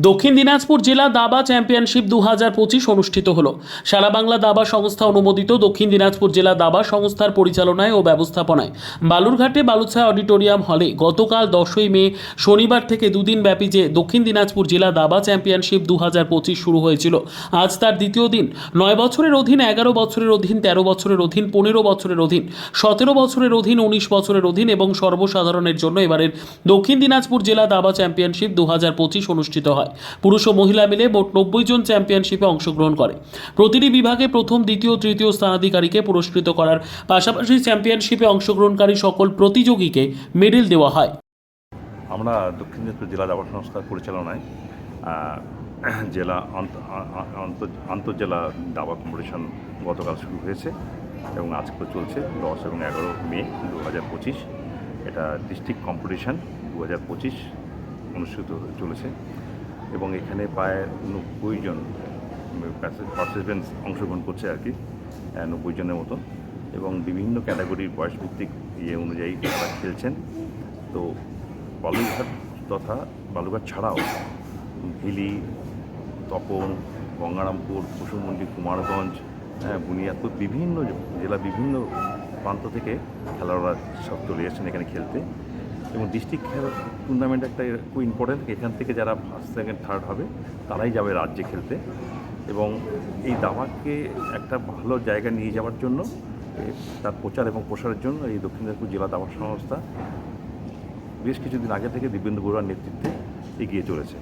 দক্ষিণ দিনাজপুর জেলা দাবা চ্যাম্পিয়নশিপ 2025 অনুষ্ঠিত হলো। সারা বাংলা দাবা সংস্থা অনুমোদিত দক্ষিণ দিনাজপুর জেলা দাবা সংস্থার পরিচালনায় ও ব্যবস্থাপনায় বালুরঘাটে বালুচা অডিটোরিয়াম হলে গতকাল 10ই মে শনিবার থেকে দুদিন ব্যাপী যে দক্ষিণ দিনাজপুর জেলা দাবা চ্যাম্পিয়নশিপ 2025 শুরু হয়েছিল, আজ তার দ্বিতীয় দিন। 9 বছরের অধীন, 11 বছরের অধীন, 13 বছরের অধীন, 15 বছরের অধীন, 17 বছরের অধীন, 19 বছরের অধীন এবং সর্বসাধারণের জন্য এবারের দক্ষিণ দিনাজপুর জেলা দাবা চ্যাম্পিয়নশিপ 2025 অনুষ্ঠিত হয়। পুরুষ ও মহিলা মিলে মোট 90 জন চ্যাম্পিয়নশিপে অংশগ্রহণ করে। প্রতিটি বিভাগে প্রথম, দ্বিতীয়, তৃতীয় স্থানাধিকারীকে পুরস্কৃত করার পাশাপাশি চ্যাম্পিয়নশিপে অংশগ্রহণকারী সকল প্রতিযোগীকে মেডেল দেওয়া হয়। আমরা দক্ষিণ দিনাজপুর জেলা দাবা সংস্থার পরিচালনায় জেলা আন্তঃজেলা দাবা কম্পিটিশন গতকাল শুরু হয়েছে এবং আজকে চলছে 10 এবং 11 মে 2025। এটা ডিস্ট্রিক্ট কম্পিটিশন 2025 অনুষ্ঠিত চলেছে এবং এখানে প্রায় 90 জন পার্টিসিপেন্টস অংশগ্রহণ করছে আর কি, 90 জনের মতো, এবং বিভিন্ন ক্যাটাগরির বয়সভিত্তিক অনুযায়ী তারা খেলছেন। তো বালুরঘাট তথা বালুরঘাট ছাড়াও হিলি, তপন, গঙ্গারামপুর, কুসুমমন্ডি, কুমারগঞ্জ, বুনিয়াদপুর, বিভিন্ন জেলা বিভিন্ন প্রান্ত থেকে খেলোয়াড়রা সব চলে এসেছেন এখানে খেলতে। এবং ডিস্ট্রিক্ট খেলা টুর্নামেন্ট একটা খুব ইম্পর্টেন্ট। এখান থেকে যারা ফার্স্ট, সেকেন্ড, থার্ড হবে তারাই যাবে রাজ্যে খেলতে। এবং এই দাবাকে একটা ভালো জায়গায় নিয়ে যাওয়ার জন্য, তার প্রচার এবং প্রসারের জন্য এই দক্ষিণ দিনাজপুর জেলা দাবা সংস্থা বেশ কিছুদিন আগে থেকে দিব্যেন্দু বড়ুয়ার নেতৃত্বে এগিয়ে চলেছে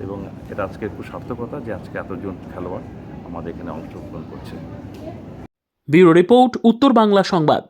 এবং এটা আজকে একটু সার্থকতা যে আজকে এতজন খেলোয়াড় আমাদের এখানে অংশগ্রহণ করছে। ব্যুরো রিপোর্ট, উত্তর বাংলা সংবাদ।